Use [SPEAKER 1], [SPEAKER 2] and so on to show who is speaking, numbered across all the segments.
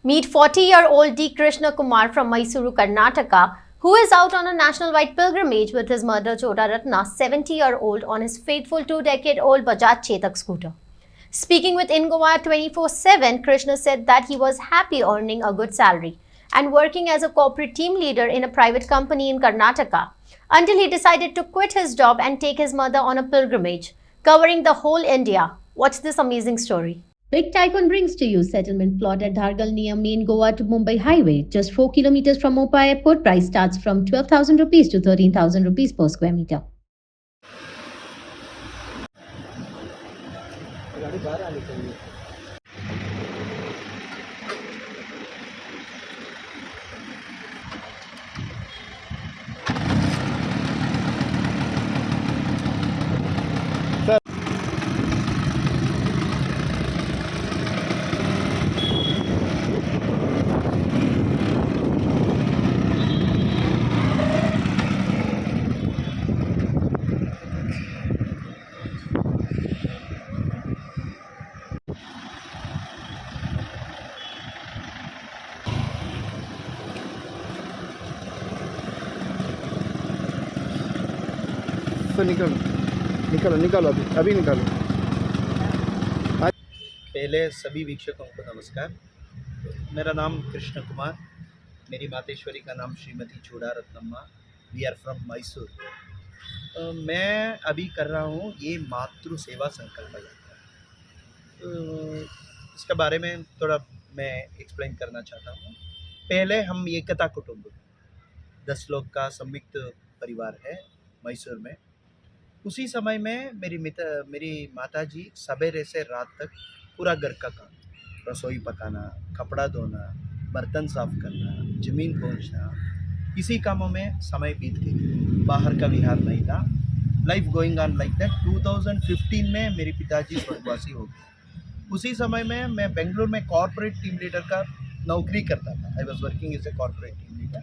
[SPEAKER 1] Meet 40-year-old D. Krishna Kumar from Mysuru, Karnataka, who is out on a national-wide pilgrimage with his mother Choda Ratna, 70-year-old, on his faithful 2-decade-old Bajaj Chetak scooter. Speaking with InGoa 24/7, Krishna said that he was happy earning a good salary and working as a corporate team leader in a private company in Karnataka until he decided to quit his job and take his mother on a pilgrimage, covering the whole India. Watch this amazing story. Big Tycoon brings to you settlement plot at Dhargal near main Goa to Mumbai highway. Just 4 kilometers from Mopa airport, price starts from 12,000 rupees to 13,000 rupees per square meter.
[SPEAKER 2] गाड़ी बाहर आनी चाहिए। तो निकालो निकालो निकालो अभी निकालो।
[SPEAKER 3] पहले सभी वीक्षकों को नमस्कार। मेरा नाम कृष्ण कुमार, मेरी मातेश्वरी का नाम Shrimati Choda Rathnamma. We are from Mysore. मैं अभी कर रहा हूँ ये मातृ सेवा संकल्प यात्रा। इसके बारे में थोड़ा मैं एक्सप्लेन करना चाहता हूँ। पहले हम एकता कुटुंब 10 लोग का संयुक्त परिवार है मैसूर में। उसी समय में मेरी माताजी सवेरे से रात तक पूरा घर का काम, रसोई पकाना, कपड़ा धोना, बर्तन साफ करना, ज़मीन पोंछना, इसी कामों में समय बीत गई। बाहर का विहार नहीं था। Life going on like that. 2015 में मेरे पिताजी स्वर्गवासी हो गए। उसी समय में मैं बेंगलुरु में कॉर्पोरेट टीम लीडर का नौकरी करता था। I was working as a corporate team leader.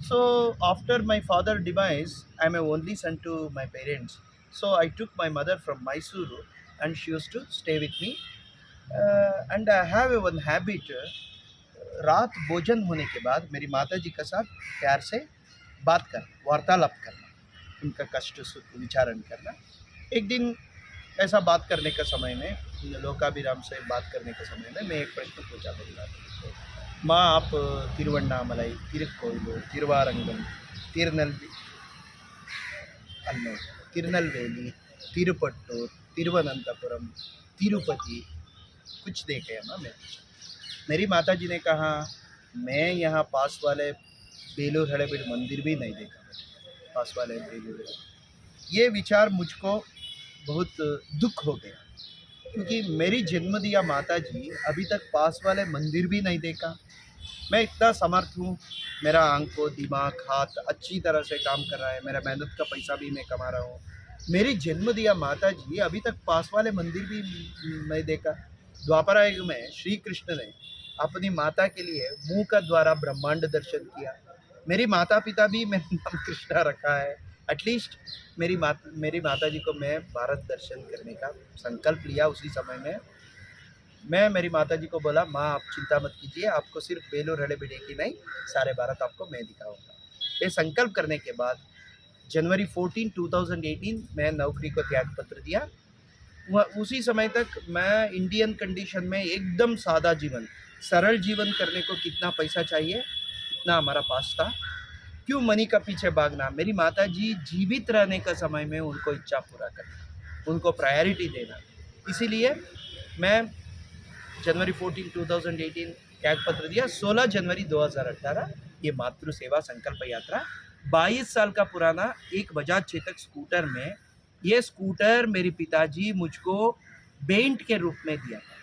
[SPEAKER 3] So after my father demise, I am a only son to my parents. So I took my mother from Mysuru and she used to stay with me. And I have a one habit. रात भोजन होने के बाद मेरी माता जी के साथ प्यार से बात करना, वार्तालाप करना, उनका कष्ट सुख विचारण करना। एक दिन ऐसा बात करने का समय में, लोकाभिराम से बात करने के समय में मैं एक प्रश्न पूछा मेरी माता जी को। माँ, आप तिरुवन्नामलाई, तिरुक्कोइलू, तिरुवारंगम, तिरुनेलवेली, तिरुपट्टूर, तिरुवनंतपुरम, तिरुपति कुछ देखे हैं माँ? मेरी माता जी ने कहा, मैं यहाँ पास वाले बेलूर हड़ेबीड मंदिर भी नहीं देखा। पास वाले बेलूर, ये विचार मुझको बहुत दुख हो गया, क्योंकि मेरी जन्म दिया माता जी अभी तक पास वाले मंदिर भी नहीं देखा। मैं इतना समर्थ हूँ, मेरा आंखों, दिमाग, हाथ अच्छी तरह से काम कर रहा है, मेरा मेहनत का पैसा भी मैं कमा रहा हूँ। मेरी जन्म दिया माता जी अभी तक पास वाले मंदिर भी नहीं देखा। द्वापर युग में श्री कृष्ण ने अपनी माता के लिए मुंह का द्वारा ब्रह्मांड दर्शन किया। मेरी माता पिता भी मेरा नाम कृष्णा रखा है। एटलीस्ट मेरी माता जी को मैं भारत दर्शन करने का संकल्प लिया। उसी समय में मैं मेरी माता जी को बोला, माँ आप चिंता मत कीजिए, आपको सिर्फ बेलूर हड़ेबीड की नहीं, सारे भारत आपको मैं दिखाऊंगा। ये संकल्प करने के बाद जनवरी 14, 2018 मैं नौकरी को त्याग पत्र दिया। उसी समय तक मैं इंडियन कंडीशन में एकदम सादा जीवन, सरल जीवन करने को कितना पैसा चाहिए इतना हमारा पास था। क्यों मनी का पीछे भागना? मेरी माता जी जीवित रहने का समय में उनको इच्छा पूरा करना, उनको प्रायोरिटी देना। इसीलिए मैं जनवरी 14, 2018 त्याग पत्र दिया। 16 जनवरी 2018 ये मातृ सेवा संकल्प यात्रा। 22 साल का पुराना एक बजाज चेतक स्कूटर में, ये स्कूटर मेरे पिताजी मुझको बेंट के रूप में दिया था।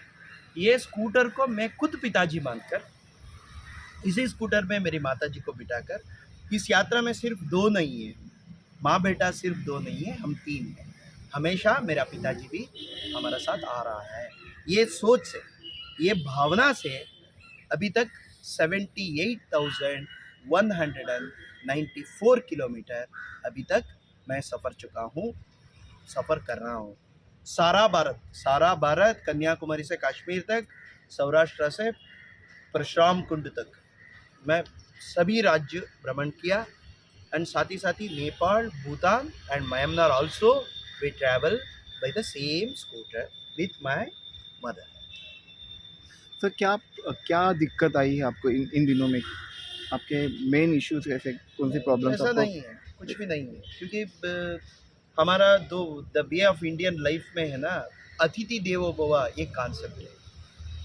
[SPEAKER 3] ये स्कूटर को मैं खुद पिताजी मानकर, इसी स्कूटर में मेरी माता जी को बिठाकर, इस यात्रा में सिर्फ 2 नहीं है, माँ बेटा सिर्फ 2 नहीं है, हम 3 हैं। हमेशा मेरा पिताजी भी हमारा साथ आ रहा है। ये सोच से, ये भावना से अभी तक 78,194 किलोमीटर अभी तक मैं सफ़र कर रहा हूँ। सारा भारत, कन्याकुमारी से कश्मीर तक, सौराष्ट्र से परशुराम कुंड तक मैं सभी राज्य भ्रमण किया एंड साथ ही Nepal, Bhutan and Myanmar also we travel by the same scooter with my mother.
[SPEAKER 2] Sir क्या क्या दिक्कत आई है आपको इन दिनों में? आपके मेन इश्यूज कैसे, कौन सी प्रॉब्लम्स
[SPEAKER 3] ऐसा
[SPEAKER 2] आपको?
[SPEAKER 3] नहीं है, कुछ भी नहीं है, क्योंकि हमारा दो the way of Indian life में है ना, अतिथि देवो भव एक कॉन्सेप्ट है।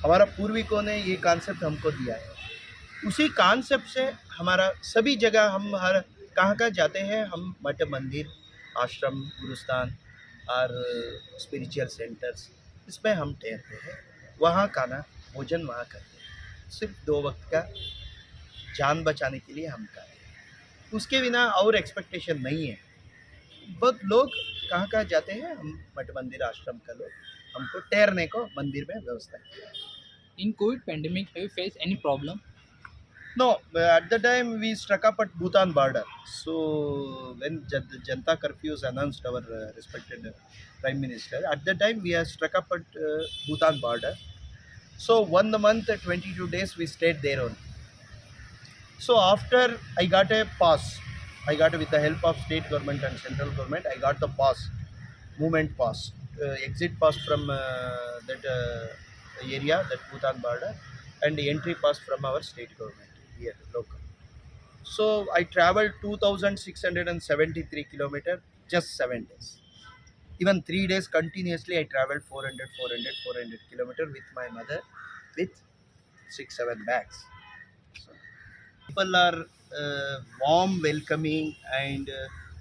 [SPEAKER 3] हमारा पूर्विकों ने ये कॉन्सेप्ट हमको दिया है। उसी कॉन्सेप्ट से हमारा सभी जगह हम हर कहाँ जाते हैं, हम मठ मंदिर, आश्रम, गुरुस्थान और स्पिरिचुअल सेंटर्स, इसमें हम ठहरते हैं। वहाँ खाना भोजन वहाँ करते हैं, सिर्फ 2 वक्त का जान बचाने के लिए हम करते हैं, उसके बिना और एक्सपेक्टेशन नहीं है। बहुत लोग कहाँ जाते हैं, हम मठ मंदिर आश्रम का लोग, हमको ठहरने को मंदिर में व्यवस्था किया है।
[SPEAKER 4] In COVID pandemic, have you faced any problem?
[SPEAKER 3] No, at the time we struck up at Bhutan border. So when Janata curfew was announced, our respected Prime Minister, at the time we are struck up at Bhutan border. So 1 month, 22 days we stayed there only. So after I got a pass, I got with the help of state government and central government, I got the pass, movement pass, exit pass from that area, that Bhutan border, and the entry pass from our state government here, local. So I traveled 2,673 kilometers, just 7 days. Even 3 days continuously, I traveled 400 kilometers with my mother, with 6-7 bags. So, people are warm, welcoming, and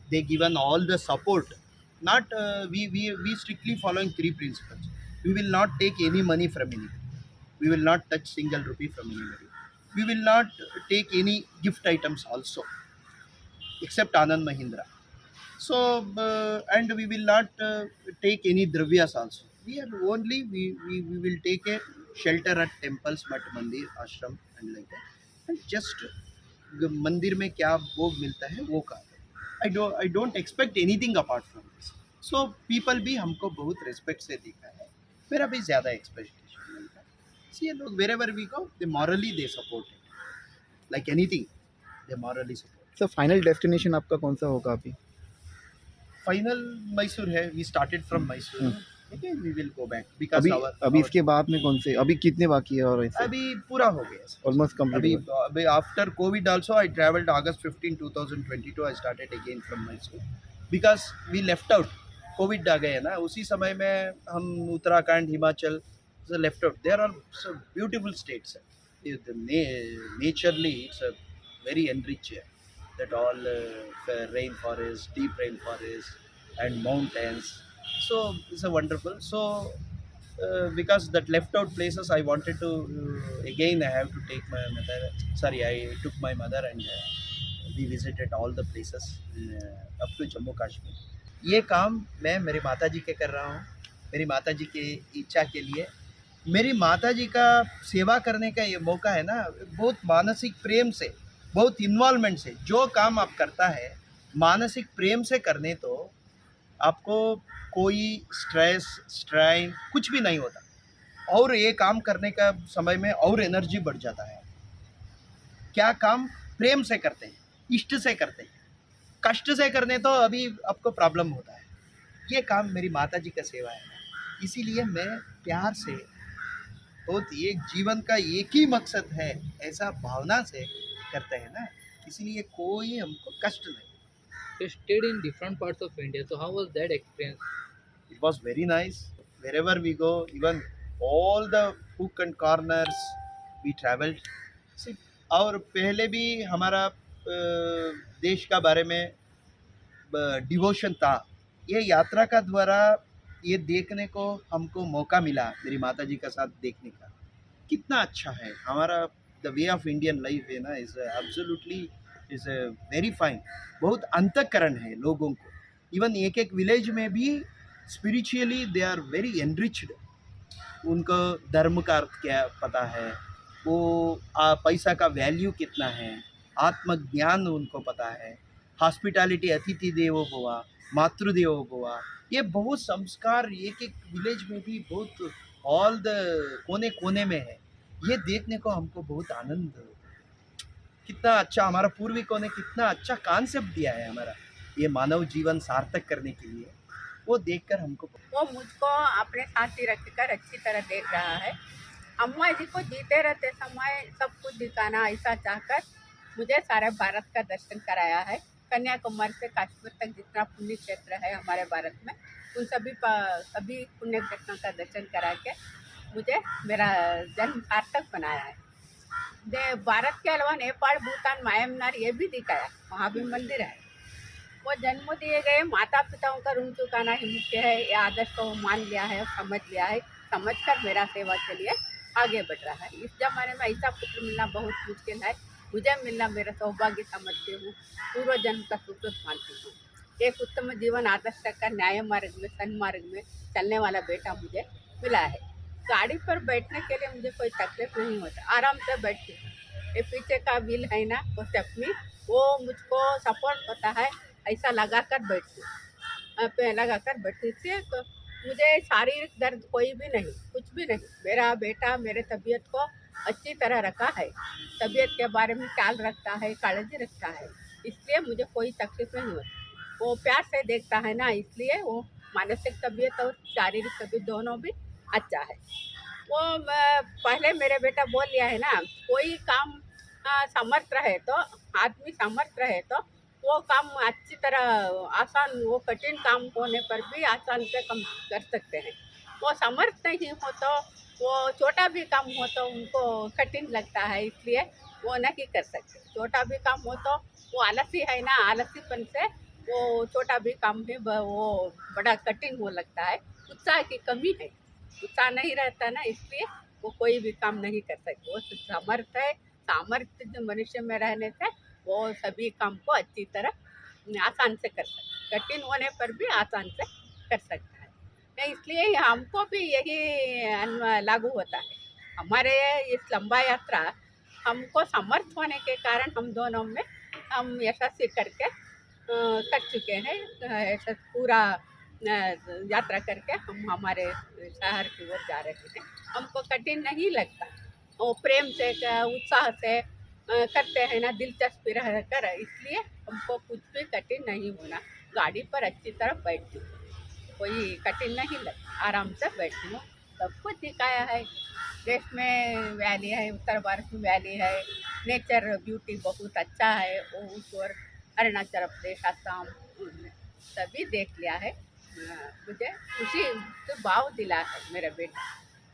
[SPEAKER 3] they given all the support. Not we strictly following 3 principles. We will not take any money from anybody. We will not touch single rupee from anybody. We will not take any gift items also, except Anand Mahindra. So and we will not take any dravyas also. We are only we will take a shelter at temples, mat mandir, ashram, and like that. And just मंदिर में क्या भोग मिलता है वो खाते। I don't expect anything apart from this. So people भी हमको बहुत respect से देखा है, मेरा भी ज़्यादा expectation नहीं था। See, लोग wherever we go, they morally they support it, like anything, they morally support।
[SPEAKER 2] Sir final destination आपका कौन सा होगा अभी?
[SPEAKER 3] फाइनल मैसूर है, we started from Mysore, again we will go back because
[SPEAKER 2] अभी इसके बाद में कौन से, अभी कितने बाकी है? और ऐसे
[SPEAKER 3] अभी पूरा हो गया सर।
[SPEAKER 2] Almost complete.
[SPEAKER 3] अभी after covid also I travelled August 15, 2022 I started again from Mysore because we left out. Covid आ गए ना, उसी समय में हम Uttarakhand, Himachal left out. There are beautiful states, naturally it's very enrich, that all rain forest, deep rain forest and mountains, so it's a wonderful. So because that left out places I wanted to again I have to take my mother, sorry, I took my mother and we visited all the places up to Jammu Kashmir. ये काम मैं मेरी माता जी के कर रहा हूँ, मेरी माता जी की इच्छा के लिए। मेरी माता जी का सेवा करने का ये मौका है ना, बहुत मानसिक प्रेम से, बहुत इन्वॉल्वमेंट से जो काम आप करता है, मानसिक प्रेम से करने तो आपको कोई स्ट्रेस, स्ट्रेन कुछ भी नहीं होता, और ये काम करने का समय में और एनर्जी बढ़ जाता है। क्या काम प्रेम से करते हैं, इष्ट से करते हैं, कष्ट से करने तो अभी आपको प्रॉब्लम होता है। ये काम मेरी माता जी का सेवा है, इसीलिए मैं प्यार से, बहुत एक जीवन का एक ही मकसद है ऐसा भावना से करते हैं ना, इसीलिए कोई हमको कष्ट नहीं।
[SPEAKER 4] You stayed in different parts of India, so how was that experience?
[SPEAKER 3] It was very nice. Wherever we go, even all the hook and corners we traveled. See, और पहले भी हमारा देश का बारे में डिवोशन था। ये यात्रा का द्वारा ये देखने को हमको मौका मिला, मेरी माता जी का साथ देखने का। कितना अच्छा है हमारा the way of Indian life है ना, is absolutely is very fine. बहुत अंतःकरण है लोगों को। इवन एक एक विलेज में भी spiritually they are very enriched. उनको धर्म का अर्थ क्या पता है, वो पैसा का वैल्यू कितना है, आत्मज्ञान उनको पता है, हॉस्पिटैलिटी, अतिथि देवो भव, मातृदेवो भव, ये बहुत संस्कार एक एक विलेज में भी बहुत ऑल द कोने कोने में है। ये देखने को हमको बहुत आनंद, कितना अच्छा हमारा पूर्विकों ने कितना अच्छा कॉन्सेप्ट दिया है हमारा ये मानव जीवन सार्थक करने के लिए, वो देखकर हमको
[SPEAKER 5] वो मुझको अपने साथ ही रखकर अच्छी तरह देख रहा है। अम्मा जी को जीते रहते समय सब कुछ दिखाना ऐसा चाहकर मुझे सारे भारत का दर्शन कराया है। कन्याकुमारी से कश्मीर तक जितना पुण्य क्षेत्र है हमारे भारत में, उन सभी पुण्य क्षेत्रों का दर्शन करा के मुझे मेरा जन्म सार्थक बनाया है। भारत के अलावा नेपाल, भूटान, म्यांमार ये भी दिखाया, वहाँ भी मंदिर है। वो जन्म दिए गए माता पिताओं का ऋण चुकाना ही मुख्य है। ये आदर्श को मान लिया है, समझ लिया है, समझकर मेरा सेवा के लिए आगे बढ़ रहा है। इस जमाने में ऐसा पुत्र मिलना बहुत मुश्किल है, मुझे मिलना मेरा सौभाग्य समझती हूँ, पूर्व जन्म का सुकृत मानती हूँ। एक उत्तम जीवन आदर्श का न्याय मार्ग में, सन्मार्ग में चलने वाला बेटा मुझे मिला है। गाड़ी पर बैठने के लिए मुझे कोई तकलीफ नहीं होता, आराम से बैठती हूँ। ये पीछे का व्हील है ना, वो स्टेपनी, वो मुझको सपोर्ट होता है, ऐसा लगा कर बैठती हूँ, लगा कर बैठती थी। तो मुझे शारीरिक दर्द कोई भी नहीं, कुछ भी नहीं। मेरा बेटा मेरे तबीयत को अच्छी तरह रखा है, तबीयत के बारे में ख्याल रखता है, काळजी रखता है, इसलिए मुझे कोई तकलीफ नहीं होती। वो प्यार से देखता है ना, इसलिए वो मानसिक तबीयत और शारीरिक तबीयत दोनों भी अच्छा है। वो पहले मेरे बेटा बोल लिया है ना, कोई काम समर्थ रहे तो, आदमी समर्थ रहे तो वो काम अच्छी तरह आसान, वो कठिन काम होने पर भी आसान से कम कर सकते हैं। वो समर्थ नहीं हो तो वो छोटा भी काम हो तो उनको कठिन लगता है, इसलिए वो नहीं कर सकते। छोटा भी काम हो तो वो आलसी है ना, आलसीपन से वो छोटा भी काम भी वो बड़ा कठिन हो लगता है। उत्साह की कमी है, उत्साह नहीं रहता ना, इसलिए वो कोई भी काम नहीं कर सकते। वो समर्थ है, सामर्थ्य जो मनुष्य में रहने से वो सभी काम को अच्छी तरह आसान से कर सकता है, कठिन होने पर भी आसान से कर सकता है। नहीं, इसलिए हमको भी यही लागू होता है। हमारे इस लंबा यात्रा हमको समर्थ होने के कारण हम दोनों में हम यशस्वी करके कर चुके हैं। ऐसा पूरा यात्रा करके हम हमारे शहर की ओर जा रहे हैं। हमको कठिन नहीं लगता, वो प्रेम से उत्साह से करते हैं ना, दिलचस्पी रह कर, इसलिए हमको कुछ भी कठिन नहीं होना। गाड़ी पर अच्छी तरह बैठती हूँ, कोई कठिन नहीं लगता, आराम से बैठती हूँ। सब कुछ दिखाया है। देश में वैली है, उत्तर भारत में वैली है, नेचर ब्यूटी बहुत अच्छा है। वो उस ओर अरुणाचल प्रदेश, असम सभी देख लिया है। मुझे खुशी तो भाव दिला है मेरा बेटा।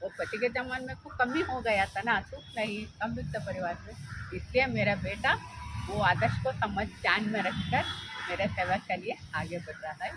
[SPEAKER 5] वो पति के ज़माने में कुछ कमी हो गया था ना, सुख नहीं, संयुक्त परिवार में, इसलिए मेरा बेटा वो आदर्श को समझ ध्यान में रखकर मेरे सेवा के लिए आगे बढ़ रहा है।